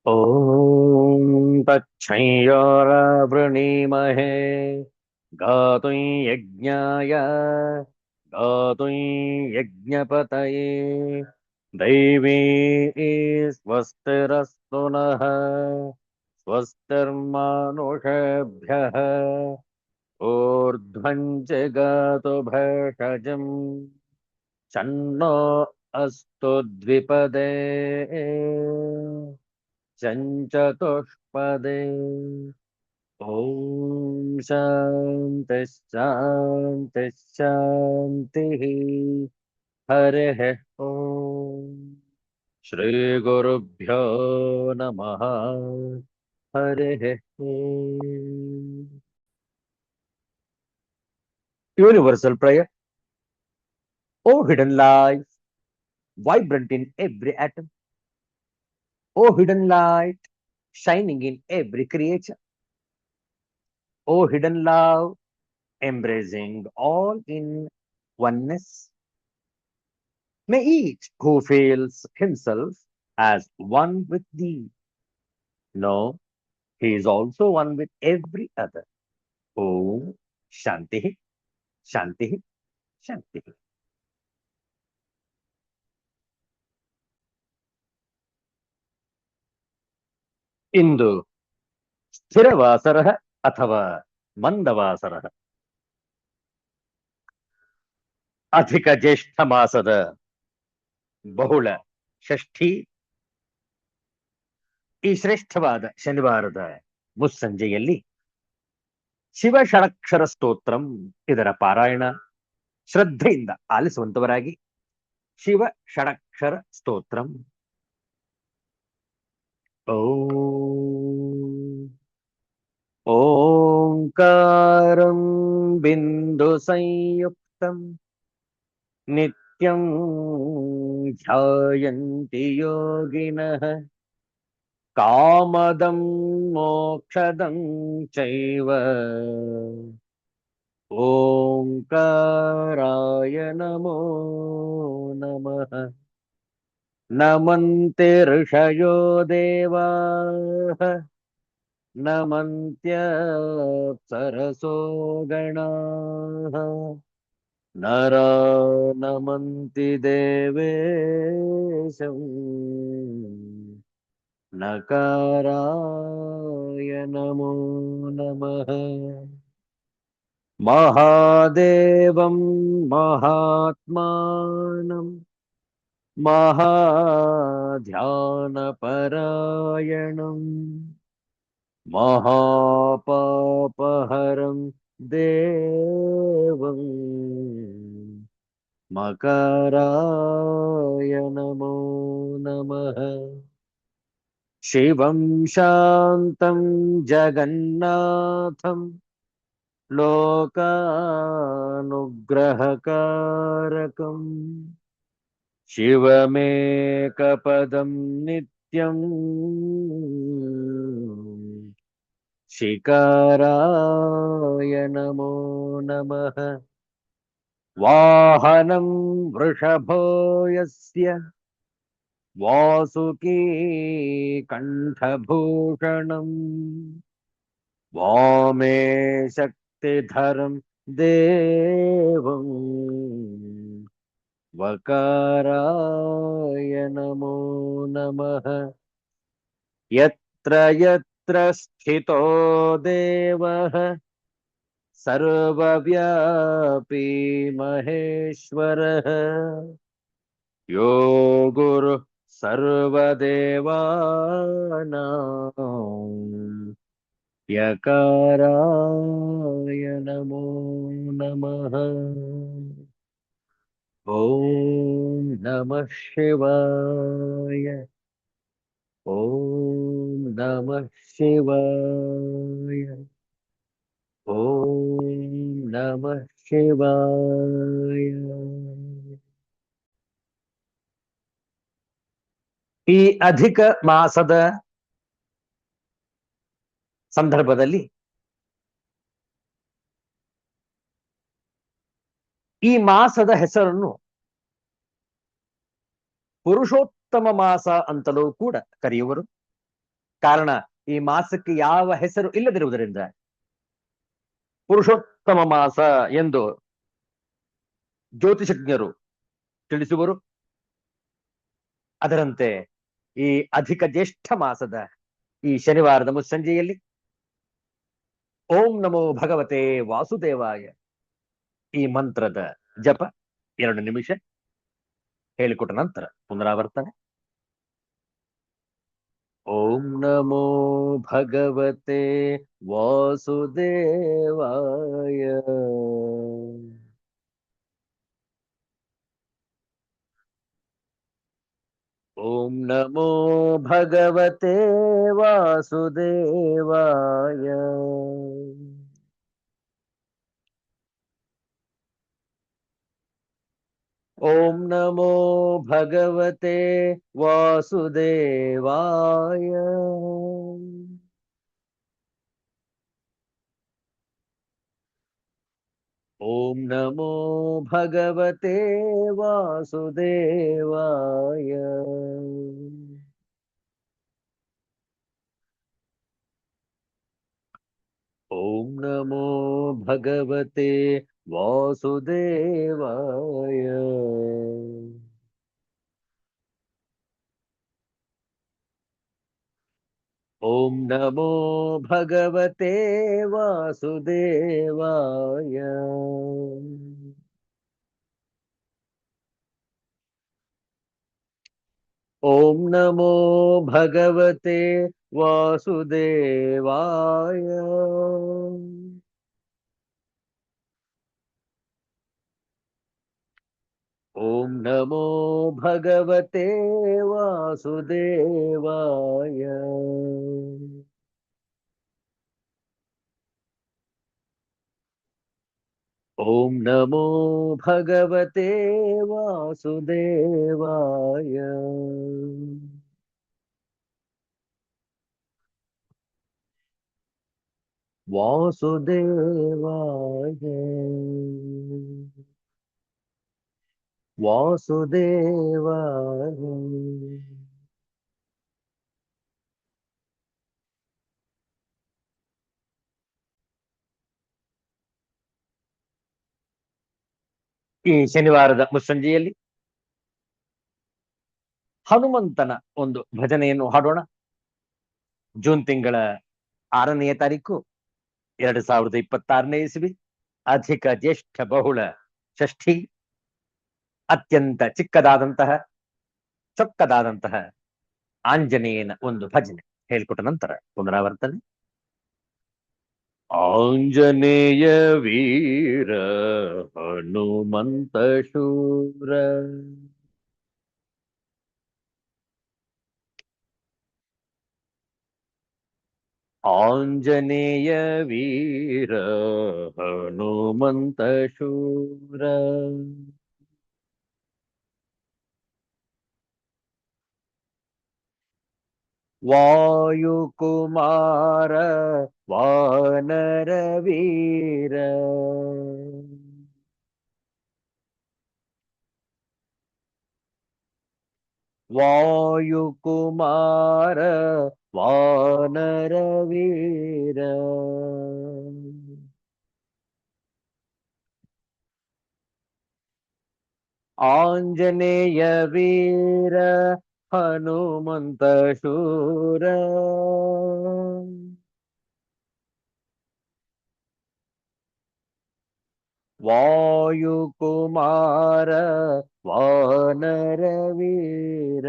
ॐ तच्छंयोरावृणीमहे गातुं यज्ञाय गातुं यज्ञपतये दैवी स्वस्तिरस्तु नः स्वस्तिर्मानुषेभ्यः ऊर्ध्वं जगातु भेषजम् चन्नो अस्तु द्विपदे चञ्चतुष्पदे ॐ शान्तिः शान्तिः शान्तिः हरिः ॐ श्रीगुरुभ्यो नमः हरिः ॐ Universal prayer. O hidden light, vibrant in every atom. O hidden light, shining in every creature. O hidden love, embracing all in oneness. May each who feels himself as one with thee know he is also one with every other. Om Shanti, Shanti, Shanti. ಇಂದು ಸ್ಥಿರವಾಸರ ಅಥವಾ ಮಂದವಾಸರ ಅಧಿಕ ಜ್ಯೇಷ್ಠ ಮಾಸದ ಬಹುಳ ಷಷ್ಠಿ ಈ ಶ್ರೇಷ್ಠವಾದ ಶನಿವಾರದ ಮುಸ್ಸಂಜೆಯಲ್ಲಿ ಶಿವ ಷಡಕ್ಷರ ಸ್ತೋತ್ರಂ ಇದರ ಪಾರಾಯಣ ಶ್ರದ್ಧೆಯಿಂದ ಆಲಿಸುವಂತವರಾಗಿ ಶಿವ ಷಡಕ್ಷರ ಸ್ತೋತ್ರಂ ಓಂ ಓಂಕಾರಂ ಬಿಂದು ಸಂಯುಕ್ತಂ ನಿತ್ಯಂ ಧ್ಯಾಯಂತಿ ಯೋಗಿನಃ ಕಾಮದಂ ಮೋಕ್ಷದಂ ಚೈವ ಓಂಕಾರಾಯ ನಮೋ ನಮಃ ನಮಂತೆ ಋಷಯೋ ದೇವಾಃ ನಮಂತ್ಯಪ್ಸರಸೋ ಗಣಾಃ ನರೋ ನಮಂತಿ ದೇವೇಶಂ ನಕಾರಾಯ ನಮೋ ನಮಃ ಮಹಾದೇವಂ ಮಹಾತ್ಮಾನಂ ಮಹಾಧ್ಯಾನಪರಾಯಣಂ ಮಹಾಪಾಪಹರಂ ದೇವಂ ಮಕರಾಯ ನಮೋ ನಮಃ ಶಿವಂ ಶಾಂತಂ ಜಗನ್ನಾಥಂ ಲೋಕಾನುಗ್ರಹಕಾರಕಂ ಶಿವಮೇಕಪದಂ ನಿತ್ಯಂ ಶಿಕಾರಾಯ ನಮೋ ನಮಃ ವಾಹನಂ ವೃಷಭೋ ಯಸ್ಯ ವಾಸುಕೀ ಕಂಠಭೂಷಣಂ ವಾಮೇ ಶಕ್ತಿಧರಂ ದೇವಂ ವಕಾರಾಯ ನಮೋ ನಮಃ ಯತ್ರ ಯತ್ರ ಸ್ಥಿತೋ ದೇವಃ ಸರ್ವವ್ಯಾಪಿ ಮಹೇಶ್ವರಃ ಯೋ ಗುರು ಸರ್ವದೇವಾನಾಂ ಯಕಾರಾಯ ನಮೋ ನಮಃ ಓಂ ನಮಃ ಶಿವಾಯ ಓಂ ನಮಃ ಶಿವಾಯ ಓಂ ನಮಃ ಶಿವಾಯ ಈ ಅಧಿಕ ಮಾಸದ ಸಂದರ್ಭದಲ್ಲಿ ಈ ಮಾಸದ ಹೆಸರನ್ನು ಪುರುಷೋತ್ತಮ ಮಾಸ ಅಂತಲೂ ಕೂಡ ಕರೆಯುವರು. ಕಾರಣ ಈ ಮಾಸಕ್ಕೆ ಯಾವ ಹೆಸರು ಇಲ್ಲದಿರುವುದರಿಂದ ಪುರುಷೋತ್ತಮ ಮಾಸ ಎಂದು ಜ್ಯೋತಿಷಜ್ಞರು ತಿಳಿಸುವರು. ಅದರಂತೆ ಈ ಅಧಿಕ ಜ್ಯೇಷ್ಠ ಮಾಸದ ಈ ಶನಿವಾರದ ಮುಸ್ಸಂಜೆಯಲ್ಲಿ ಓಂ ನಮೋ ಭಗವತೆ ವಾಸುದೇವಾಯ ಈ ಮಂತ್ರದ ಜಪ 2 ನಿಮಿಷ ಹೇಳಿಕೊಟ್ಟ ನಂತರ ಪುನರಾವರ್ತನೆ. ಓಂ ನಮೋ ಭಗವತೆ ವಾಸುದೇವಾಯ. ಓಂ ನಮೋ ಭಗವತೆ ವಾಸುದೇವಾಯ. ಓಂ ನಮೋ ಭಗವತೆ ವಾಸುದೇವಾಯ. ಓಂ ನಮೋ ಭಗವತೆ ವಾಸುದೇವಾಯ. ಓಂ ನಮೋ ಭಗವತೆ ವಾಸುದೇವಾಯ. ಓಂ ನಮೋ ಭಗವತೆ ವಾಸುದೇವಾಯ. ಓಂ ನಮೋ ಭಗವತೆ ವಾಸುದೇವಾಯ. ಓಂ ನಮೋ ಭಗವತೆ ವಾಸುದೇವಾಯ. ಓಂ ನಮೋ ಭಗವತೆ ವಾಸುದೇವಾಯ. ವಾಸುದೇವಾಯ. ವಾಸುದೇವಾಯ. ಈ ಶನಿವಾರದ ಮುಸ್ಸಂಜೆಯಲ್ಲಿ ಹನುಮಂತನ ಒಂದು ಭಜನೆಯನ್ನು ಹಾಡೋಣ. ಜೂನ್ ತಿಂಗಳ 6ನೇ ತಾರೀಕು 2026ನೇ ಇಸವಿ, ಅಧಿಕ ಜ್ಯೇಷ್ಠ ಬಹುಳ ಷಷ್ಠಿ. ಅತ್ಯಂತ ಚಿಕ್ಕದಾದಂತಹ ಚೊಕ್ಕದಾದಂತಹ ಆಂಜನೇಯನ ಒಂದು ಭಜನೆ ಹೇಳಿಕೊಟ್ಟ ನಂತರ ಪುನರಾವರ್ತನೆ. ಆಂಜನೇಯ ವೀರ ಹನುಮಂತ ಶೂರ. ಆಂಜನೇಯ ವೀರ ಹನುಮಂತ ಶೂರ. ವಾಯುಕುಮಾರ ವಾನರ ವೀರ. ವಾಯುಕುಮಾರ ವಾನರ ವೀರ. ಆಂಜನೇಯ ವೀರ ಹನುಮಂತ ಶೂರ. ವಾಯುಕುಮಾರ ವಾನರ ವೀರ.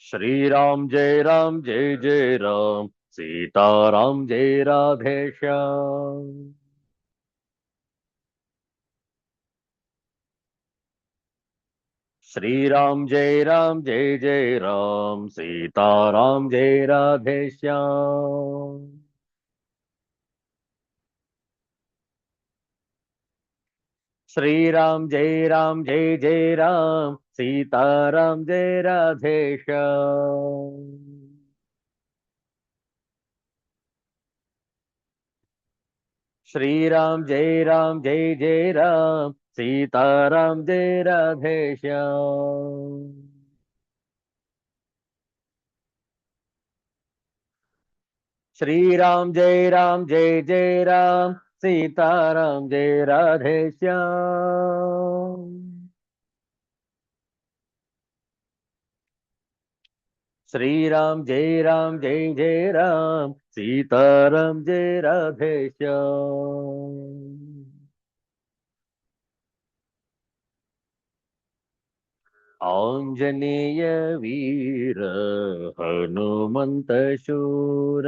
श्रीराम जय जय राम, सीताराम जय राधे श्याम. श्रीराम जय राम, सीताराम जय राधे श्याम. श्रीराम जय राम, सीताराम जय राधे श्याम. श्रीराम जय जय राम सीताराम जय राधे श्याम। श्रीराम जय जय राम सीताराम जय राधे श्याम। श्रीराम जय जय राम सीताराम जय राधे श्याम। आंजनेय वीर हनुमंत शूर।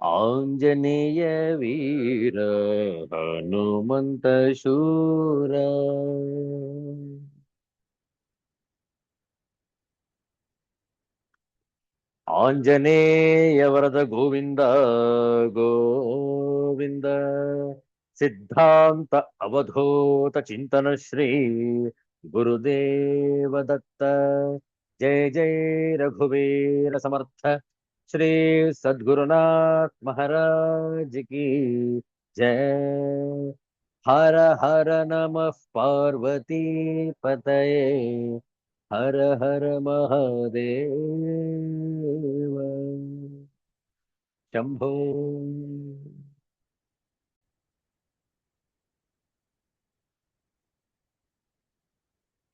आंजनेय वीर हनुमंत शूर। आंजनेय वरद गोविंद गोविंद। सिद्धांत अवधूत चिंतन श्री गुरुदेव दत्त। जय जय रघुवीर समर्थ श्री सद्गुरुनाथ महाराज की जय। हर हर नमः पार्वती पतये हर हर महादेव शंभो।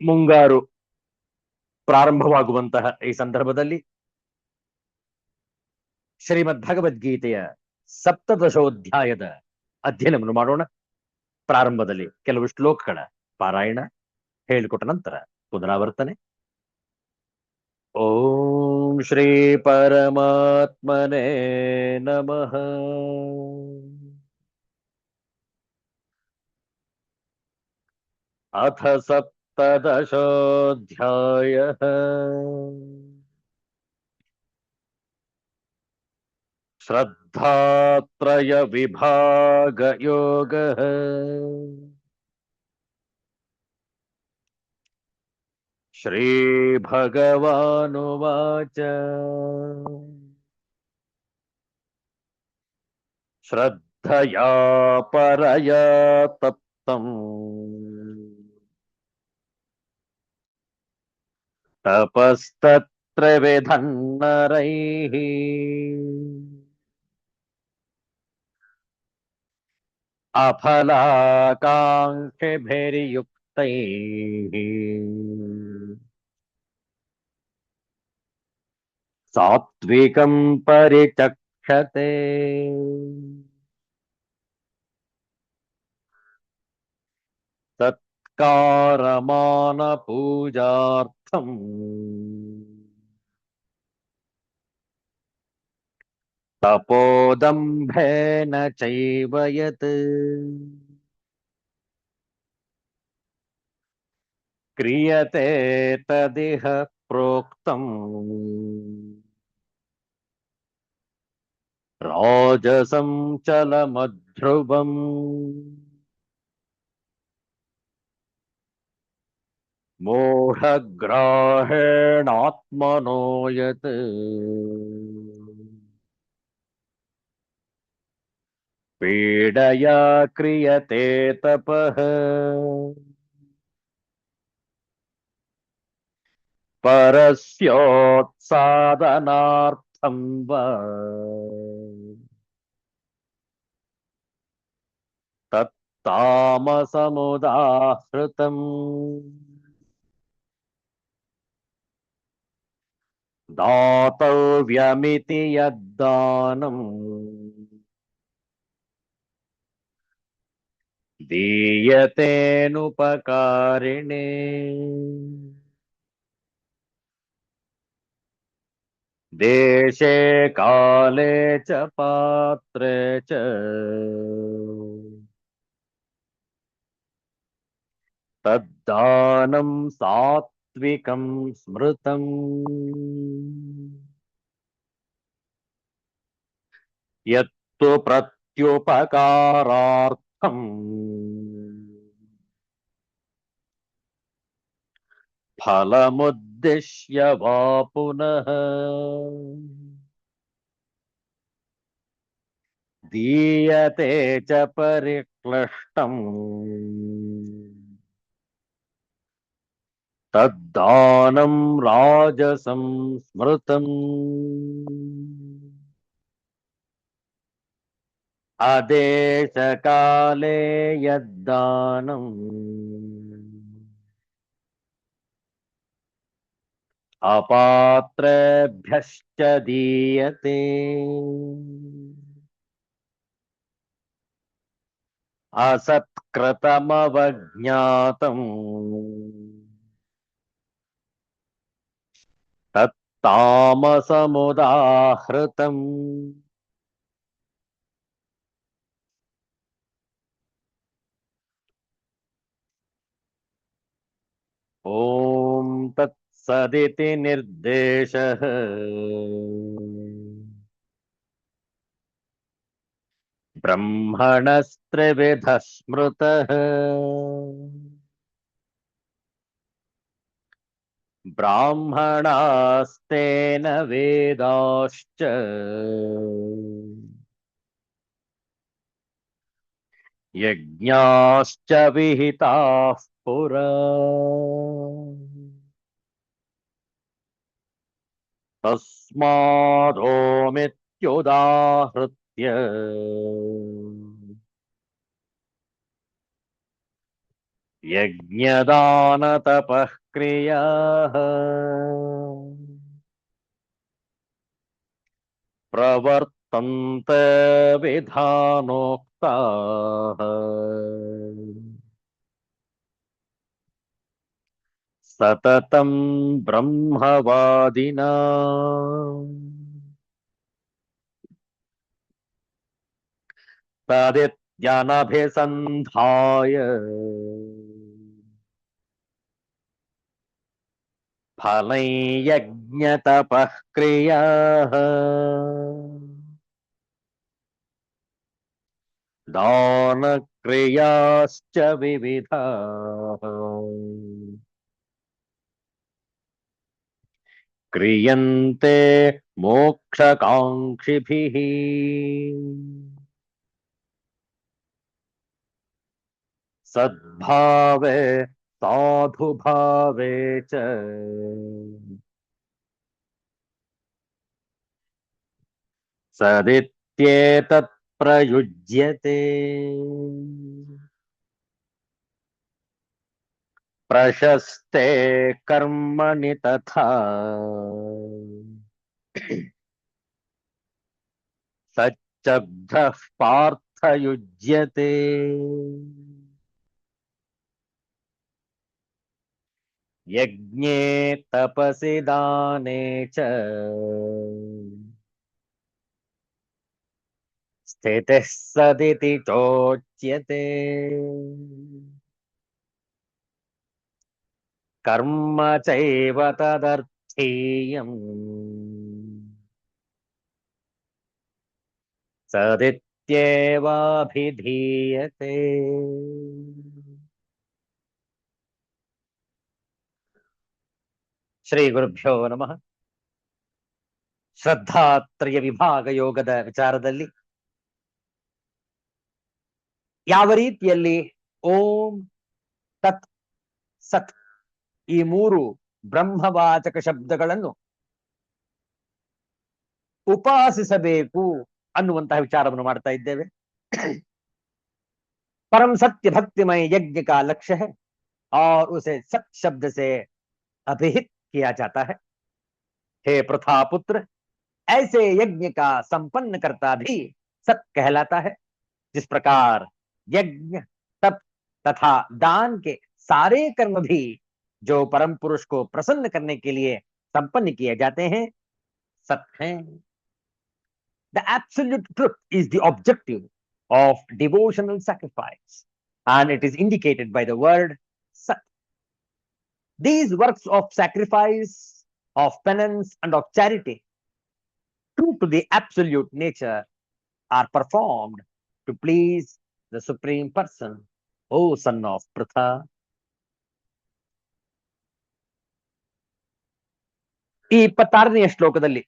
ಮುಂಗಾರು ಪ್ರಾರಂಭವಾಗುವಂತಹ ಈ ಸಂದರ್ಭದಲ್ಲಿ ಶ್ರೀಮದ್ ಭಗವದ್ಗೀತೆಯ ಸಪ್ತದಶೋಧ್ಯಾಯದ ಅಧ್ಯಯನವನ್ನು ಮಾಡೋಣ. ಪ್ರಾರಂಭದಲ್ಲಿ ಕೆಲವು ಶ್ಲೋಕಗಳ ಪಾರಾಯಣ ಹೇಳಿಕೊಟ್ಟ ನಂತರ ಪುನರಾವರ್ತನೆ. ಓಂ ಶ್ರೀ ಪರಮಾತ್ಮನೇ ನಮಃ. ಅಥ ಸಪ್ತದಶೋಧ್ಯಾಯಃ ಶ್ರದ್ಧಾತ್ರಯ ವಿಭಾಗ ಯೋಗಃ. ಶ್ರೀ ಭಗವಾನುವಾಚ ಶ್ರದ್ಧಯಾ ಪರಯಾ ತಪ್ತಂ ತಪಸ್ತತ್ರ ವಿಧನ್ನರೈಃ ಅಫಲಾಕಾಂಕ್ಷಿಭಿರ್ಯುಕ್ತೈಃ ಸಾತ್ವಿಕಂ ಪರಿಚಕ್ಷತೆ. ಸತ್ಕಾರಮಾನ ಪೂಜಾರ್ಥಂ ತಪೋದಂಭೇನ ಚೈವ ಯತ್ ಕ್ರಿಯತೆ ತದಿಹ ಪ್ರೋಕ್ತಂ ರಾಜಸಂ ಚಲಮಧ್ರುವಂ. ಮೋಹಗ್ರಾಹೇಣಾತ್ಮನೋ ಯತ್ ಪೀಡಯಾ ಕ್ರಿಯತೆ ತಪಃ ಪರಸ್ಯೋತ್ಸಾದನಾರ್ಥಂ ವಾ ತತ್ತಾಮಸಮುದಾಹೃತಂ. दातव्यमिति यद्दानम् दीयतेनुपकारिणे देशे काले च पात्रे च तद्दानं सात्विकं स्मृतम्. यत्तु प्रत्युपकारार्थम् फलमुद्दिश्य उद्दिश्य वा पुनः दीयते च परिक्लिष्टम् तद्दानं राजसं स्मृतम् अदेशकाले यद्दानम् अपात्रेभ्यश्च दीयते असत्कृतमवज्ञातम् तत्तामसमुदाहृतम् ॐ तत्सदिति निर्देशः ब्रह्मणस्त्रिविधः स्मृतः ब्राह्मणास्तेन वेदाश्च यज्ञाश्च विहिताः पुरा तस्मादोमित्युदाहृत्य यज्ञदानतपः क्रियाः प्रवर्तन्ते विधानोक्ताः सततं ब्रह्मवादिना तदित्यनभिसन्धाय फलै यज्ञतपः क्रियाः दानक्रियाश्च विविधाः क्रियन्ते मोक्षकाङ्क्षिभिः सद्भावे साधुभावे च सदित्येतत् प्रयुज्यते प्रशस्ते कर्मणि तथा सच्चब्दः पार्थयुज्यते यज्ञे तपसि दाने च स्थितिः सदिति चोच्यते कर्म चैव तदर्थीयम् सदित्येवाभिधीयते ಶ್ರೀ ಗುರುಭ್ಯೋ ನಮಃ. ಶ್ರದ್ಧಾತ್ರಯ ವಿಭಾಗ ಯೋಗದ ವಿಚಾರದಲ್ಲಿ ಯಾವ ರೀತಿಯಲ್ಲಿ ಓಂ ತತ್ ಸತ್ ಈ ಮೂರು ಬ್ರಹ್ಮವಾಚಕ ಶಬ್ದಗಳನ್ನು ಉಪಾಸಿಸಬೇಕು ಅನ್ನುವಂತಹ ವಿಚಾರವನ್ನು ಮಾಡ್ತಾ ಇದ್ದೇವೆ. परम सत्य भक्तिमय यज्ञ का लक्ष्य है और उसे सत शब्द से अभिहित किया जाता है. हे प्रथा पुत्र, ऐसे यज्ञ का संपन्न करता भी सत कहलाता है. जिस प्रकार यज्ञ तप तथा दान के सारे कर्म भी जो परम पुरुष को प्रसन्न करने के लिए संपन्न किए जाते हैं सत हैं. The absolute truth is the objective of devotional sacrifice, and it is indicated by the word sat. These works of sacrifice, of penance, and of charity, true to the absolute nature, are performed to please the Supreme Person, O son of Pritha. ಈ 26ನೆಯ ಶ್ಲೋಕದಲ್ಲಿ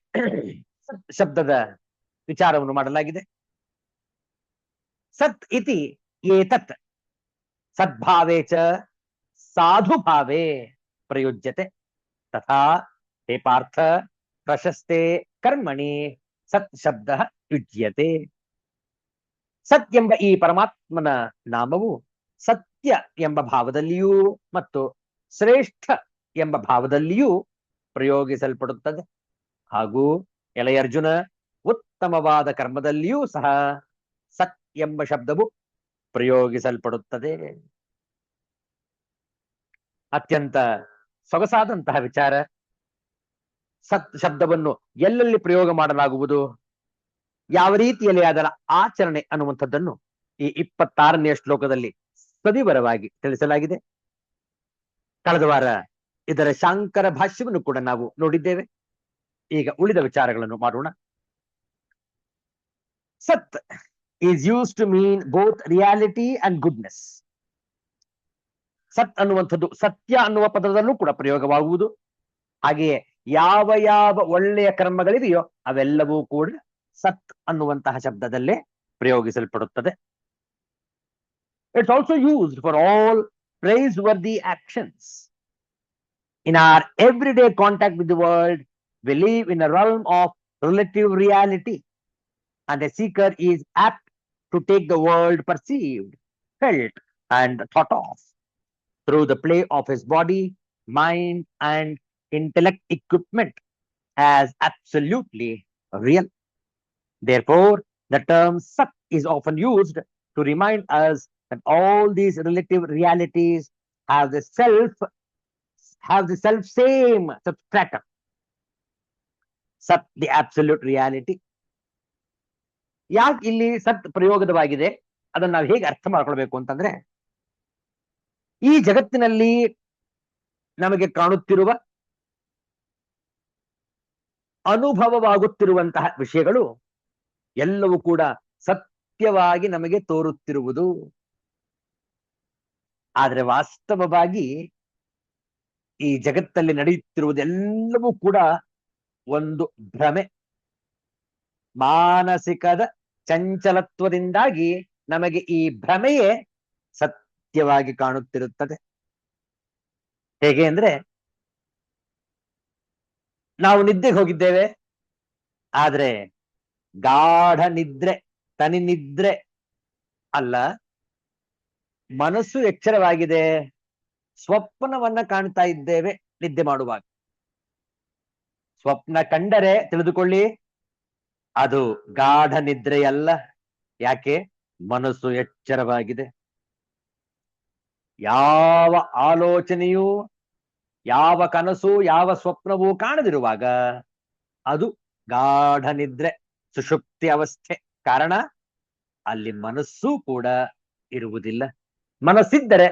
ಶಬ್ದದ ವಿಚಾರವನ್ನು ಮಾಡಲಾಗಿದೆ. ಸತ್ ಇತಿ ಏತತ್ ಸದ್ಭಾವೇ ಚ ಸಾಧುಭಾವೇ ಪ್ರಯುಜ್ಯತೆ ತಥಾ ಹೇ ಪಾರ್ಥ ಪ್ರಶಸ್ತೆ ಕರ್ಮಣಿ ಸತ್ ಶಬ್ದ ಯುಜ್ಯತೆ. ಸತ್ ಎಂಬ ಈ ಪರಮಾತ್ಮನ ನಾಮವು ಸತ್ಯ ಎಂಬ ಭಾವದಲ್ಲಿಯೂ ಮತ್ತು ಶ್ರೇಷ್ಠ ಎಂಬ ಭಾವದಲ್ಲಿಯೂ ಪ್ರಯೋಗಿಸಲ್ಪಡುತ್ತದೆ. ಹಾಗೂ ಎಳೆಯರ್ಜುನ, ಉತ್ತಮವಾದ ಕರ್ಮದಲ್ಲಿಯೂ ಸಹ ಸತ್ ಎಂಬ ಶಬ್ದವು ಪ್ರಯೋಗಿಸಲ್ಪಡುತ್ತದೆ. ಅತ್ಯಂತ ಸೊಗಸಾದಂತಹ ವಿಚಾರ. ಸತ್ ಶಬ್ದವನ್ನು ಎಲ್ಲೆಲ್ಲಿ ಪ್ರಯೋಗ ಮಾಡಲಾಗುವುದು, ಯಾವ ರೀತಿಯಲ್ಲಿ ಅದರ ಆಚರಣೆ ಅನ್ನುವಂಥದ್ದನ್ನು ಈ 26ನೆಯ ಶ್ಲೋಕದಲ್ಲಿ ಸವಿವರವಾಗಿ ತಿಳಿಸಲಾಗಿದೆ. ಕಳೆದ ವಾರ ಇದರ ಶಾಂಕರ ಭಾಷ್ಯವನ್ನು ಕೂಡ ನಾವು ನೋಡಿದ್ದೇವೆ. ಈಗ ಉಳಿದ ವಿಚಾರಗಳನ್ನು ಮಾಡೋಣ. ಸತ್ is used to mean both reality and goodness. ಸತ್ ಅನ್ನುವಂಥದ್ದು ಸತ್ಯ ಅನ್ನುವ ಪದದಲ್ಲೂ ಕೂಡ ಪ್ರಯೋಗವಾಗುವುದು. ಹಾಗೆಯೇ ಯಾವ ಯಾವ ಒಳ್ಳೆಯ ಕರ್ಮಗಳಿವೆಯೋ ಅವೆಲ್ಲವೂ ಕೂಡ ಸತ್ ಅನ್ನುವಂತಹ ಶಬ್ದದಲ್ಲೇ ಪ್ರಯೋಗಿಸಲ್ಪಡುತ್ತದೆ. It's also used for all praiseworthy actions. In our everyday contact with the world, we live in a realm of relative reality, and a seeker is apt to take the world perceived, felt, and thought of through the play of his body, mind, and intellect equipment as absolutely real. Therefore, the term Sat is often used to remind us that all these relative realities have the self same substratum. Sat, the absolute reality. ಯಾಕೆ ಇಲ್ಲಿ ಸತ್ ಪ್ರಯೋಗದವಾಗಿದೆ ಅದನ್ನು ನಾವು ಹೇಗೆ ಅರ್ಥ ಮಾಡ್ಕೊಳ್ಬೇಕು ಅಂತಂದ್ರೆ, ಈ ಜಗತ್ತಿನಲ್ಲಿ ನಮಗೆ ಕಾಣುತ್ತಿರುವ ಅನುಭವವಾಗುತ್ತಿರುವಂತಹ ವಿಷಯಗಳು ಎಲ್ಲವೂ ಕೂಡ ಸತ್ಯವಾಗಿ ನಮಗೆ ತೋರುತ್ತಿರುವುದು. ಆದ್ರೆ ವಾಸ್ತವವಾಗಿ ಈ ಜಗತ್ತಲ್ಲಿ ನಡೆಯುತ್ತಿರುವುದೆಲ್ಲವೂ ಕೂಡ ಒಂದು ಭ್ರಮೆ. ಮಾನಸಿಕದ ಚಂಚಲತ್ವದಿಂದಾಗಿ ನಮಗೆ ಈ ಭ್ರಮೆಯೇ ಸತ್ಯವಾಗಿ ಕಾಣುತ್ತಿರುತ್ತದೆ. ಹೇಗೆ ಅಂದ್ರೆ, ನಾವು ನಿದ್ದೆಗೆ ಹೋಗಿದ್ದೇವೆ, ಆದ್ರೆ ಗಾಢ ನಿದ್ರೆ, ತನಿ ನಿದ್ರೆ ಅಲ್ಲ, ಮನಸ್ಸು ಎಚ್ಚರವಾಗಿದೆ, ಸ್ವಪ್ನವನ್ನ ಕಾಣ್ತಾ ಇದ್ದೇವೆ ನಿದ್ದೆ ಮಾಡುವಾಗ. ಸ್ವಪ್ನ ಕಂಡರೆ ತಿಳಿದುಕೊಳ್ಳಿ, ಅದು ಗಾಢ ನಿದ್ರೆಯಲ್ಲ. ಯಾಕೆ? ಮನಸ್ಸು ಎಚ್ಚರವಾಗಿದೆ. ಯಾವ ಆಲೋಚನೆಯೂ, ಯಾವ ಕನಸು, ಯಾವ ಸ್ವಪ್ನವೂ ಕಾಣದಿರುವಾಗ ಅದು ಗಾಢ ನಿದ್ರೆ, ಸುಷುಪ್ತಿ ಅವಸ್ಥೆ. ಕಾರಣ ಅಲ್ಲಿ ಮನಸ್ಸು ಕೂಡ ಇರುವುದಿಲ್ಲ. ಮನಸ್ಸಿದ್ದರೆ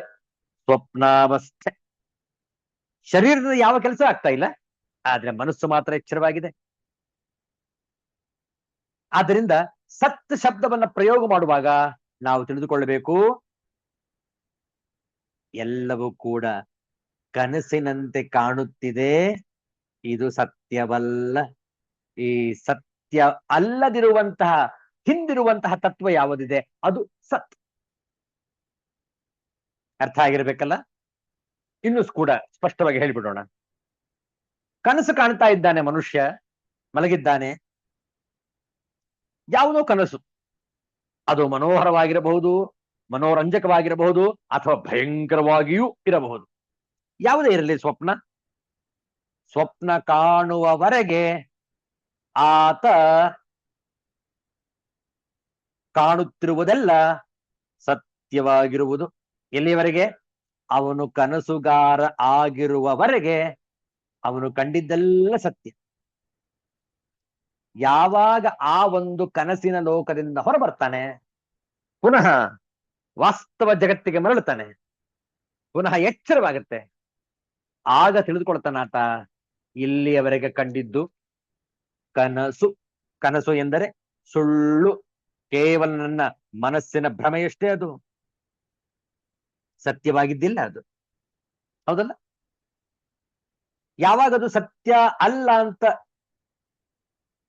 ಸ್ವಪ್ನಾವಸ್ಥೆ. ಶರೀರದ ಯಾವ ಕೆಲಸ ಆಗ್ತಾ ಇಲ್ಲ, ಆದ್ರೆ ಮನಸ್ಸು ಮಾತ್ರ ಎಚ್ಚರವಾಗಿದೆ. ಆದ್ದರಿಂದ ಸತ್ ಶಬ್ದವನ್ನ ಪ್ರಯೋಗ ಮಾಡುವಾಗ ನಾವು ತಿಳಿದುಕೊಳ್ಳಬೇಕು, ಎಲ್ಲವೂ ಕೂಡ ಕನಸಿನಂತೆ ಕಾಣುತ್ತಿದೆ, ಇದು ಸತ್ಯವಲ್ಲ. ಈ ಸತ್ಯ ಅಲ್ಲದಿರುವಂತಹ ಹಿಂದಿರುವಂತಹ ತತ್ವ ಯಾವುದಿದೆ ಅದು ಸತ್. ಅರ್ಥ ಆಗಿರ್ಬೇಕಲ್ಲ? ಇನ್ನೂ ಕೂಡ ಸ್ಪಷ್ಟವಾಗಿ ಹೇಳಿಬಿಡೋಣ. ಕನಸು ಕಾಣ್ತಾ ಇದ್ದಾನೆ ಮನುಷ್ಯ, ಮಲಗಿದ್ದಾನೆ. ಯಾವುದೋ ಕನಸು, ಅದು ಮನೋಹರವಾಗಿರಬಹುದು, ಮನೋರಂಜಕವಾಗಿರಬಹುದು, ಅಥವಾ ಭಯಂಕರವಾಗಿಯೂ ಇರಬಹುದು. ಯಾವುದೇ ಇರಲಿ ಸ್ವಪ್ನ, ಸ್ವಪ್ನ ಕಾಣುವವರೆಗೆ ಆತ ಕಾಣುತ್ತಿರುವುದೆಲ್ಲ ಸತ್ಯವಾಗಿರುವುದು. ಎಲ್ಲಿಯವರೆಗೆ? ಅವನು ಕನಸುಗಾರ ಆಗಿರುವವರೆಗೆ ಅವನು ಕಂಡಿದ್ದೆಲ್ಲ ಸತ್ಯ. ಯಾವಾಗ ಆ ಒಂದು ಕನಸಿನ ಲೋಕದಿಂದ ಹೊರಬರ್ತಾನೆ, ಪುನಃ ವಾಸ್ತವ ಜಗತ್ತಿಗೆ ಮರಳುತ್ತಾನೆ, ಪುನಃ ಎಚ್ಚರವಾಗುತ್ತೆ, ಆಗ ತಿಳಿದುಕೊಳ್ತಾನಾತ, ಇಲ್ಲಿಯವರೆಗೆ ಕಂಡಿದ್ದು ಕನಸು. ಕನಸು ಎಂದರೆ ಸುಳ್ಳು, ಕೇವಲ ನನ್ನ ಮನಸ್ಸಿನ ಭ್ರಮೆಯಷ್ಟೇ, ಅದು ಸತ್ಯವಾಗಿದ್ದಿಲ್ಲ. ಅದು ಹೌದಲ್ಲ? ಯಾವಾಗ ಅದು ಸತ್ಯ ಅಲ್ಲ ಅಂತ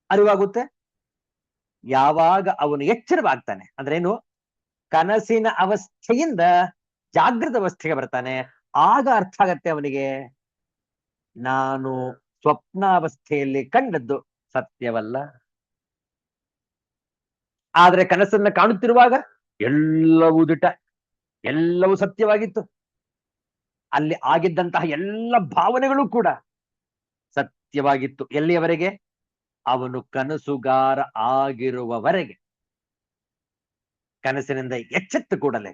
ಅರಿವಾಗುತ್ತೆ? ಯಾವಾಗ ಅವನು ಎಚ್ಚರವಾಗ್ತಾನೆ. ಅಂದ್ರೇನು? ಕನಸಿನ ಅವಸ್ಥೆಯಿಂದ ಜಾಗೃತ ಅವಸ್ಥೆಗೆ ಬರ್ತಾನೆ. ಆಗ ಅರ್ಥ ಆಗತ್ತೆ ಅವನಿಗೆ, ನಾನು ಸ್ವಪ್ನಾವಸ್ಥೆಯಲ್ಲಿ ಕಂಡದ್ದು ಸತ್ಯವಲ್ಲ. ಆದ್ರೆ ಕನಸನ್ನ ಕಾಣುತ್ತಿರುವಾಗ ಎಲ್ಲವೂ ದಿಟ, ಎಲ್ಲವೂ ಸತ್ಯವಾಗಿತ್ತು. ಅಲ್ಲಿ ಆಗಿದ್ದಂತಹ ಎಲ್ಲ ಭಾವನೆಗಳು ಕೂಡ ಸತ್ಯವಾಗಿತ್ತು. ಎಲ್ಲಿಯವರೆಗೆ? ಅವನು ಕನಸುಗಾರ ಆಗಿರುವವರೆಗೆ. ಕನಸಿನಿಂದ ಎಚ್ಚೆತ್ತ ಕೂಡಲೇ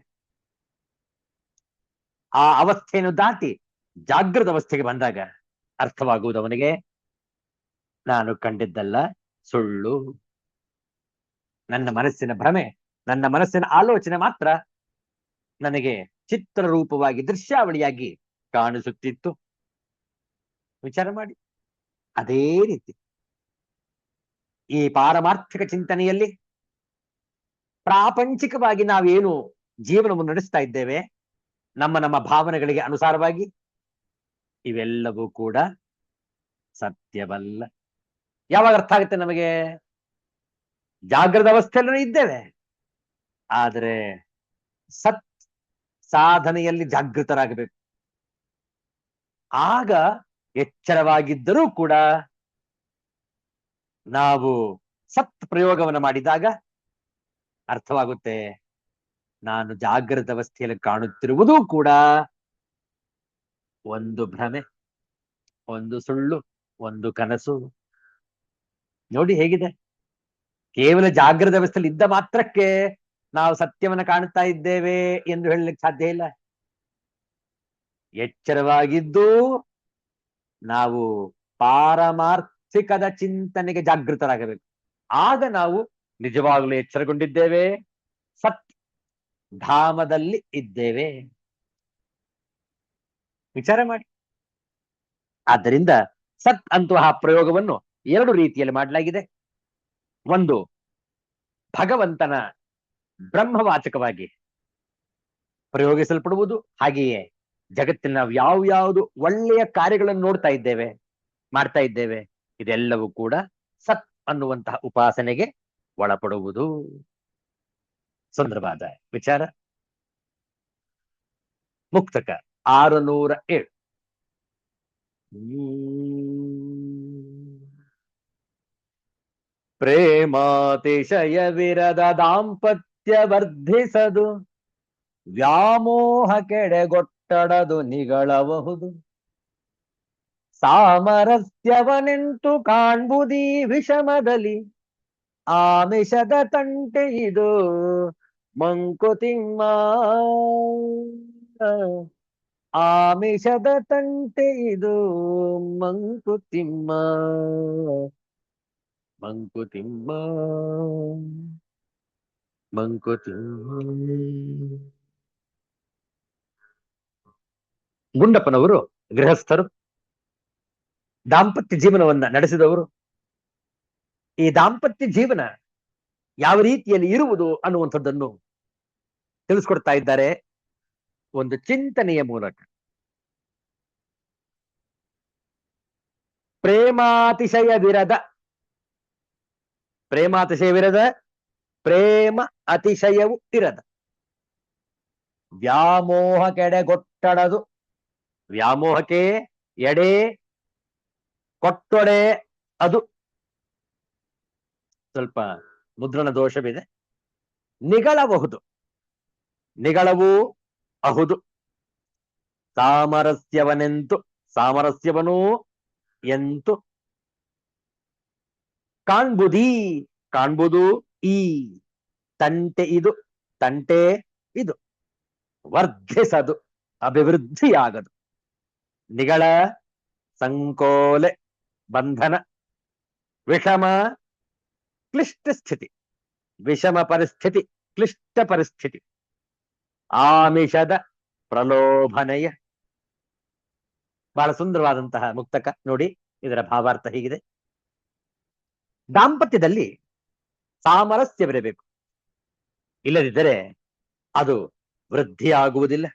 ಆ ಅವಸ್ಥೆಯನ್ನು ದಾಟಿ ಜಾಗೃತ ಅವಸ್ಥೆಗೆ ಬಂದಾಗ ಅರ್ಥವಾಗುವುದು ಅವನಿಗೆ, ನಾನು ಕಂಡಿದ್ದಲ್ಲ ಸುಳ್ಳು, ನನ್ನ ಮನಸ್ಸಿನ ಭ್ರಮೆ, ನನ್ನ ಮನಸ್ಸಿನ ಆಲೋಚನೆ ಮಾತ್ರ ನನಗೆ ಚಿತ್ರರೂಪವಾಗಿ, ದೃಶ್ಯಾವಳಿಯಾಗಿ ಕಾಣಿಸುತ್ತಿತ್ತು. ವಿಚಾರ ಮಾಡಿ. ಅದೇ ರೀತಿ ಈ ಪಾರಮಾರ್ಥಿಕ ಚಿಂತನೆಯಲ್ಲಿ ಪ್ರಾಪಂಚಿಕವಾಗಿ ನಾವೇನು ಜೀವನವನ್ನು ನಡೆಸ್ತಾ ಇದ್ದೇವೆ, ನಮ್ಮ ನಮ್ಮ ಭಾವನೆಗಳಿಗೆ ಅನುಸಾರವಾಗಿ, ಇವೆಲ್ಲವೂ ಕೂಡ ಸತ್ಯವಲ್ಲ. ಯಾವಾಗ ಅರ್ಥ ಆಗುತ್ತೆ ನಮಗೆ? ಜಾಗೃತ ಅವಸ್ಥೆಯಲ್ಲೂ ಇದ್ದೇವೆ, ಆದರೆ ಸತ್ ಸಾಧನೆಯಲ್ಲಿ ಜಾಗೃತರಾಗಬೇಕು. ಆಗ ಎಚ್ಚರವಾಗಿದ್ದರೂ ಕೂಡ ನಾವು ಸತ್ ಪ್ರಯೋಗವನ್ನು ಮಾಡಿದಾಗ ಅರ್ಥವಾಗುತ್ತೆ, ನಾನು ಜಾಗೃತ ಅವಸ್ಥೆಯಲ್ಲಿ ಕಾಣುತ್ತಿರುವುದೂ ಕೂಡ ಒಂದು ಭ್ರಮೆ, ಒಂದು ಸುಳ್ಳು, ಒಂದು ಕನಸು. ನೋಡಿ ಹೇಗಿದೆ. ಕೇವಲ ಜಾಗೃತ ಅವಸ್ಥೆಯಲ್ಲಿ ಇದ್ದ ಮಾತ್ರಕ್ಕೆ ನಾವು ಸತ್ಯವನ್ನು ಕಾಣುತ್ತಾ ಇದ್ದೇವೆ ಎಂದು ಹೇಳಲಿಕ್ಕೆ ಸಾಧ್ಯ ಇಲ್ಲ. ಎಚ್ಚರವಾಗಿದ್ದು ನಾವು ಪಾರಮಾರ್ಥಿಕದ ಚಿಂತನೆಗೆ ಜಾಗೃತರಾಗಬೇಕು. ಆಗ ನಾವು ನಿಜವಾಗಲೂ ಎಚ್ಚರಗೊಂಡಿದ್ದೇವೆ, ಸತ್ ಧಾಮದಲ್ಲಿ ಇದ್ದೇವೆ. ವಿಚಾರ ಮಾಡಿ. ಆದ್ದರಿಂದ ಸತ್ ಅಂತಹ ಪ್ರಯೋಗವನ್ನು ಎರಡು ರೀತಿಯಲ್ಲಿ ಮಾಡಲಾಗಿದೆ. ಒಂದು ಭಗವಂತನ ಬ್ರಹ್ಮವಾಚಕವಾಗಿ ಪ್ರಯೋಗಿಸಲ್ಪಡುವುದು. ಹಾಗೆಯೇ ಜಗತ್ತಿನ ನಾವು ಯಾವ್ಯಾವುದು ಒಳ್ಳೆಯ ಕಾರ್ಯಗಳನ್ನು ನೋಡ್ತಾ ಇದ್ದೇವೆ, ಮಾಡ್ತಾ ಇದ್ದೇವೆ, ಇದೆಲ್ಲವೂ ಕೂಡ ಸತ್ ಅನ್ನುವಂತಹ ಉಪಾಸನೆಗೆ ಒಳಪಡುವುದು. ಸುಂದರವಾದ ವಿಚಾರ. ಮುಕ್ತಕ 607. ಪ್ರೇಮಾತಿಶಯ ವಿರದ ದಾಂಪತ್ಯ ವರ್ಧಿಸದು, ವ್ಯಾಮೋಹ ಕೆಡೆಗೊಟ್ಟಡದು ನಿಗಳಬಹುದು. ಸಾಮರಸ್ಯವನೆಂತು ಕಾಣ್ಬುದೀ ವಿಷಮದಲ್ಲಿ, ಆಮಿಷದ ತಂಟೆ ಇದು ಮಂಕುತಿಮ್ಮ. ಆಮಿಷದ ತಂಟೆ ಇದು ಮಂಕುತಿಮ್ಮ. ಮಂಕುತಿಮ್ಮ ಮಂಕುತಿಮ್ಮ. ಗುಂಡಪ್ಪನವರು ಗೃಹಸ್ಥರು, ದಾಂಪತ್ಯ ಜೀವನವನ್ನ ನಡೆಸಿದವರು. ಈ ದಾಂಪತ್ಯ ಜೀವನ ಯಾವ ರೀತಿಯಲ್ಲಿ ಇರುವುದು ಅನ್ನುವಂಥದ್ದನ್ನು ತಿಳಿಸ್ಕೊಡ್ತಾ ಇದ್ದಾರೆ ಒಂದು ಚಿಂತನೆಯ ಮೂಲಕ. ಪ್ರೇಮಾತಿಶಯ ವಿರದ, ಪ್ರೇಮಾತಿಶಯ ವಿರದ, ಪ್ರೇಮ ಅತಿಶಯವು ಇರದ. ವ್ಯಾಮೋಹ ಕೆಡೆಗೊಟ್ಟಡದು, ವ್ಯಾಮೋಹಕ್ಕೆ ಎಡೆ, ಕೊಟ್ಟೊಡೆ ಅದು. ಸ್ವಲ್ಪ ಮುದ್ರಣ ದೋಷವಿದೆ. ನಿಗಳಬಹುದು, ನಿಗಳವೂ ಅಹುದು. ಸಾಮರಸ್ಯವನೆಂತು, ಸಾಮರಸ್ಯವನೂ ಎಂತು. ಕಾಣ್ಬುದೀ, ಕಾಣ್ಬುದು ಈ. ತಂಟೆ ಇದು, ತಂಟೆ ಇದು. ವರ್ಧಿಸದು, ಅಭಿವೃದ್ಧಿಯಾಗದು. ನಿಗಳ ಸಂಕೋಲೆ, ಬಂಧನ. ವಿಷಮ ಕ್ಲಿಷ್ಟ ಸ್ಥಿತಿ, ವಿಷಮ ಪರಿಸ್ಥಿತಿ, ಕ್ಲಿಷ್ಟ ಪರಿಸ್ಥಿತಿ. ಆಮಿಷದ ಪ್ರಲೋಭನೆಯ. ಬಹಳ ಸುಂದರವಾದಂತಹ ಮುಕ್ತಕ ನೋಡಿ. ಇದರ ಭಾವಾರ್ಥ ಹೀಗಿದೆ. ದಾಂಪತ್ಯದಲ್ಲಿ ಸಾಮರಸ್ಯವಿರಬೇಕು, ಇಲ್ಲದಿದ್ದರೆ ಅದು ವೃದ್ಧಿಯಾಗುವುದಿಲ್ಲ.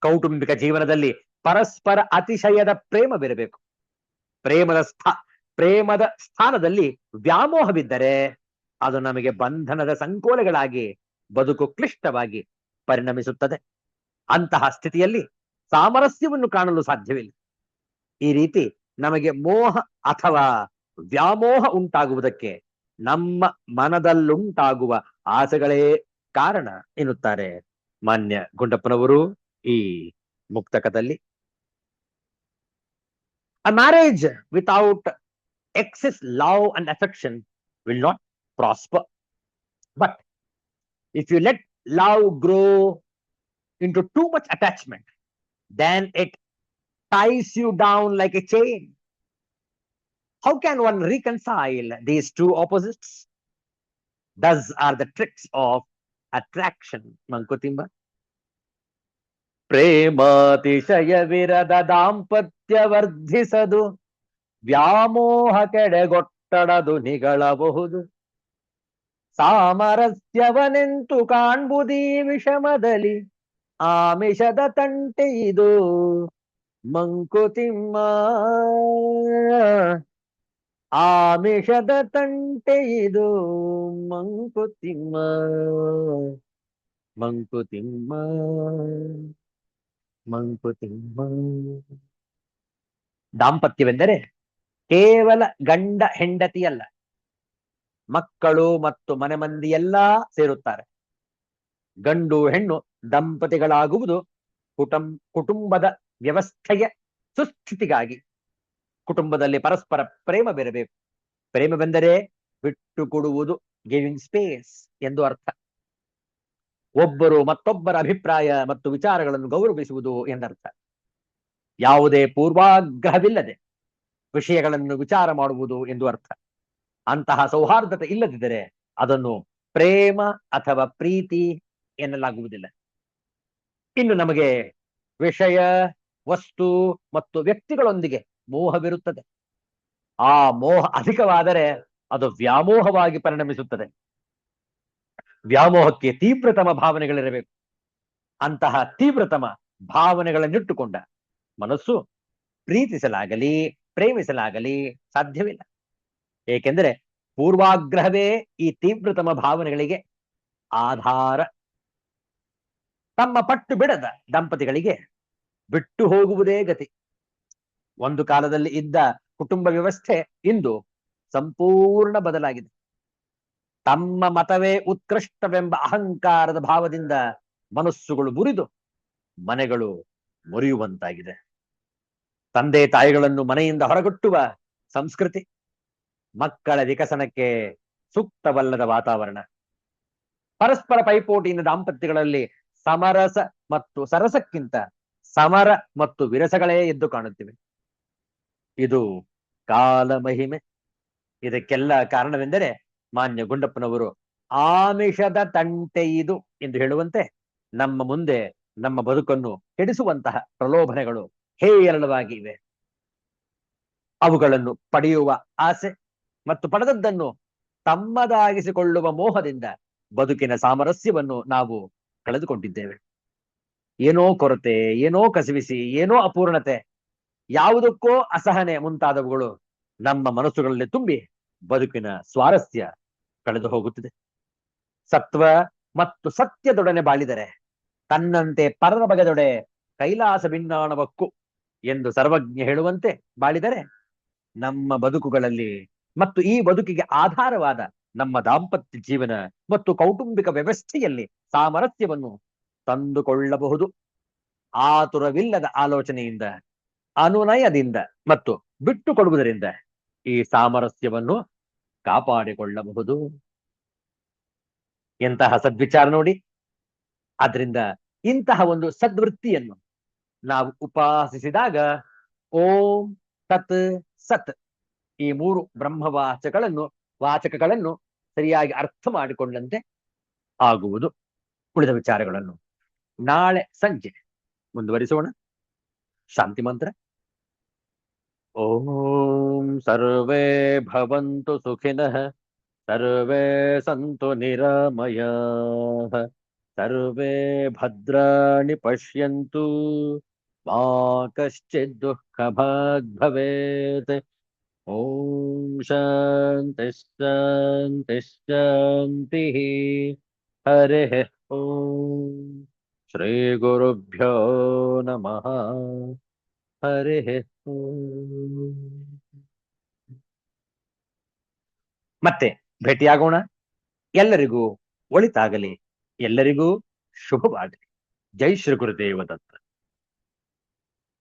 ಕೌಟುಂಬಿಕ ಜೀವನದಲ್ಲಿ ಪರಸ್ಪರ ಅತಿಶಯದ ಪ್ರೇಮವಿರಬೇಕು. ಪ್ರೇಮದ ಸ್ಥಾನದಲ್ಲಿ ವ್ಯಾಮೋಹವಿದ್ದರೆ ಅದು ನಮಗೆ ಬಂಧನದ ಸಂಕೋಲೆಗಳಾಗಿ ಬದುಕು ಕ್ಲಿಷ್ಟವಾಗಿ ಪರಿಣಮಿಸುತ್ತದೆ. ಅಂತಹ ಸ್ಥಿತಿಯಲ್ಲಿ ಸಾಮರಸ್ಯವನ್ನು ಕಾಣಲು ಸಾಧ್ಯವಿಲ್ಲ. ಈ ರೀತಿ ನಮಗೆ ಮೋಹ ಅಥವಾ ವ್ಯಾಮೋಹ ಉಂಟಾಗುವುದಕ್ಕೆ ನಮ್ಮ ಮನದಲ್ಲುಂಟಾಗುವ ಆಸೆಗಳೇ ಕಾರಣ ಎನ್ನುತ್ತಾರೆ ಮಾನ್ಯ ಗುಂಡಪ್ಪನವರು ಈ ಮುಕ್ತಕದಲ್ಲಿ. A marriage without excess love and affection will not prosper. But if you let love grow into too much attachment, then it ties you down like a chain. How can one reconcile these two opposites? Thus are the tricks of attraction. Mankutimba. ಪ್ರೇಮಾತಿಶಯ ವಿರದ ದಾಂಪತ್ಯ ವರ್ಧಿಸದು, ವ್ಯಾಮೋಹ ಕೆಡೆಗೊಟ್ಟಡದು ನಿಗಳಬಹುದು. ಸಾಮರಸ್ಯವನೆಂತು ಕಾಣ್ಬುದೀ ವಿಷಮದಲ್ಲಿ, ಆಮಿಷದ ತಂಟೆ ಇದು ಮಂಕುತಿಮ್ಮ. ಆಮಿಷದ ತಂಟೆ ಇದು ಮಂಕುತಿಮ್ಮ. ಮಂಕುತಿಮ್ಮ ಮಂಕುತಿಮ್ಮ. ದಾಂಪತ್ಯವೆಂದರೆ ಕೇವಲ ಗಂಡ ಹೆಂಡತಿಯಲ್ಲ, ಮಕ್ಕಳು ಮತ್ತು ಮನೆ ಮಂದಿ ಎಲ್ಲಾ ಸೇರುತ್ತಾರೆ. ಗಂಡು ಹೆಣ್ಣು ದಂಪತಿಗಳಾಗುವುದು ಕುಟುಂಬದ ವ್ಯವಸ್ಥೆಯ ಸುಸ್ಥಿತಿಗಾಗಿ. ಕುಟುಂಬದಲ್ಲಿ ಪರಸ್ಪರ ಪ್ರೇಮವಿರಬೇಕು. ಪ್ರೇಮವೆಂದರೆ ಬಿಟ್ಟು ಕೊಡುವುದು, ಗಿವಿಂಗ್ ಸ್ಪೇಸ್ ಎಂದು ಅರ್ಥ. ಒಬ್ಬರು ಮತ್ತೊಬ್ಬರ ಅಭಿಪ್ರಾಯ ಮತ್ತು ವಿಚಾರಗಳನ್ನು ಗೌರವಿಸುವುದು ಎಂದರ್ಥ. ಯಾವುದೇ ಪೂರ್ವಾಗ್ರಹವಿಲ್ಲದೆ ವಿಷಯಗಳನ್ನು ವಿಚಾರ ಮಾಡುವುದು ಎಂದು ಅರ್ಥ. ಅಂತಹ ಸೌಹಾರ್ದತೆ ಇಲ್ಲದಿದ್ದರೆ ಅದನ್ನು ಪ್ರೇಮ ಅಥವಾ ಪ್ರೀತಿ ಎನ್ನಲಾಗುವುದಿಲ್ಲ. ಇನ್ನು ನಮಗೆ ವಿಷಯ, ವಸ್ತು ಮತ್ತು ವ್ಯಕ್ತಿಗಳೊಂದಿಗೆ ಮೋಹವಿರುತ್ತದೆ. ಆ ಮೋಹ ಅಧಿಕವಾದರೆ ಅದು ವ್ಯಾಮೋಹವಾಗಿ ಪರಿಣಮಿಸುತ್ತದೆ. ವ್ಯಾಮೋಹಕ್ಕೆ ತೀವ್ರತಮ ಭಾವನೆಗಳಿರಬೇಕು. ಅಂತಹ ತೀವ್ರತಮ ಭಾವನೆಗಳನ್ನಿಟ್ಟುಕೊಂಡ ಮನಸ್ಸು ಪ್ರೀತಿಸಲಾಗಲಿ ಪ್ರೇಮಿಸಲಾಗಲಿ ಸಾಧ್ಯವಿಲ್ಲ. ಏಕೆಂದರೆ ಪೂರ್ವಾಗ್ರಹವೇ ಈ ತೀವ್ರತಮ ಭಾವನೆಗಳಿಗೆ ಆಧಾರ. ತಮ್ಮ ಪಟ್ಟು ಬಿಡದ ದಂಪತಿಗಳಿಗೆ ಬಿಟ್ಟು ಹೋಗುವುದೇ ಗತಿ. ಒಂದು ಕಾಲದಲ್ಲಿ ಇದ್ದ ಕುಟುಂಬ ವ್ಯವಸ್ಥೆ ಇಂದು ಸಂಪೂರ್ಣ ಬದಲಾಗಿದೆ. ತಮ್ಮ ಮತವೇ ಉತ್ಕೃಷ್ಟವೆಂಬ ಅಹಂಕಾರದ ಭಾವದಿಂದ ಮನಸ್ಸುಗಳು ಮುರಿದು ಮನೆಗಳು ಮುರಿಯುವಂತಾಗಿದೆ. ತಂದೆ ತಾಯಿಗಳನ್ನು ಮನೆಯಿಂದ ಹೊರಗುಟ್ಟುವ ಸಂಸ್ಕೃತಿ, ಮಕ್ಕಳ ವಿಕಸನಕ್ಕೆ ಸೂಕ್ತವಲ್ಲದ ವಾತಾವರಣ, ಪರಸ್ಪರ ಪೈಪೋಟಿಯಿಂದ ದಾಂಪತ್ಯಗಳಲ್ಲಿ ಸಮರಸ ಮತ್ತು ಸರಸಕ್ಕಿಂತ ಸಮರ ಮತ್ತು ವಿರಸಗಳೇ ಎದ್ದು ಕಾಣುತ್ತಿವೆ. ಇದು ಕಾಲ ಮಹಿಮೆ. ಇದಕ್ಕೆಲ್ಲ ಕಾರಣವೆಂದರೆ ಮಾನ್ಯ ಗುಂಡಪ್ಪನವರು ಆಮಿಷದ ತಂಟೆ ಇದು ಎಂದು ಹೇಳುವಂತೆ ನಮ್ಮ ಮುಂದೆ ನಮ್ಮ ಬದುಕನ್ನು ಕೆಡಿಸುವಂತಹ ಪ್ರಲೋಭನೆಗಳು ಹೇರಳವಾಗಿ ಇವೆ. ಅವುಗಳನ್ನು ಪಡೆಯುವ ಆಸೆ ಮತ್ತು ಪಡೆದದ್ದನ್ನು ತಮ್ಮದಾಗಿಸಿಕೊಳ್ಳುವ ಮೋಹದಿಂದ ಬದುಕಿನ ಸಾಮರಸ್ಯವನ್ನು ನಾವು ಕಳೆದುಕೊಂಡಿದ್ದೇವೆ. ಏನೋ ಕೊರತೆ, ಏನೋ ಕಸಿವಿಸಿ, ಏನೋ ಅಪೂರ್ಣತೆ, ಯಾವುದಕ್ಕೋ ಅಸಹನೆ ಮುಂತಾದವುಗಳು ನಮ್ಮ ಮನಸ್ಸುಗಳಲ್ಲಿ ತುಂಬಿ ಬದುಕಿನ ಸ್ವಾರಸ್ಯ ಕಳೆದು ಹೋಗುತ್ತಿದೆ. ಸತ್ವ ಮತ್ತು ಸತ್ಯದೊಡನೆ ಬಾಳಿದರೆ ತನ್ನಂತೆ ಪರರ ಬಗೆದೊಡೆ ಕೈಲಾಸ ಭಿನ್ನಾಣವಕ್ಕು ಎಂದು ಸರ್ವಜ್ಞ ಹೇಳುವಂತೆ ಬಾಳಿದರೆ ನಮ್ಮ ಬದುಕುಗಳಲ್ಲಿ ಮತ್ತು ಈ ಬದುಕಿಗೆ ಆಧಾರವಾದ ನಮ್ಮ ದಾಂಪತ್ಯ ಜೀವನ ಮತ್ತು ಕೌಟುಂಬಿಕ ವ್ಯವಸ್ಥೆಯಲ್ಲಿ ಸಾಮರಸ್ಯವನ್ನು ತಂದುಕೊಳ್ಳಬಹುದು. ಆತುರವಿಲ್ಲದ ಆಲೋಚನೆಯಿಂದ, ಅನುನಯದಿಂದ ಮತ್ತು ಬಿಟ್ಟು ಕೊಡುವುದರಿಂದ ಈ ಸಾಮರಸ್ಯವನ್ನು ಕಾಪಾಡಿಕೊಳ್ಳಬಹುದು. ಎಂತಹ ಸದ್ವಿಚಾರ ನೋಡಿ. ಆದ್ರಿಂದ ಇಂತಹ ಒಂದು ಸದ್ವೃತ್ತಿಯನ್ನು ನಾವು ಉಪಾಸಿಸಿದಾಗ ಓಂ ತತ್ ಸತ್ ಈ ಮೂರು ವಾಚಕಗಳನ್ನು ಸರಿಯಾಗಿ ಅರ್ಥ ಮಾಡಿಕೊಂಡಂತೆ ಆಗುವುದು. ಉಳಿದ ವಿಚಾರಗಳನ್ನು ನಾಳೆ ಸಂಜೆ ಮುಂದುವರಿಸೋಣ. ಶಾಂತಿ ಮಂತ್ರ. ಓಂ ಸರ್ವೇ ಭವಂತು ಸುಖಿನಃ, ಸರ್ವೇ ಸಂತು ನಿರಾಮಯಾಃ, ಸರ್ವೇ ಭದ್ರಾಣಿ ಪಶ್ಯಂತು मा कश्चित् दुःखभाग् भवेत्। ओम शांति शांति शांति। हरिः ओम। श्री गुरुभ्यो नमः। हरिः ಓಂ. ಮತ್ತೆ ಭೇಟಿಯಾಗೋಣ. ಎಲ್ಲರಿಗೂ ಒಳಿತಾಗಲಿ. ಎಲ್ಲರಿಗೂ ಶುಭವಾಗಲಿ. ಜೈ ಶ್ರೀ ಗುರುದೇವ ದತ್ತ.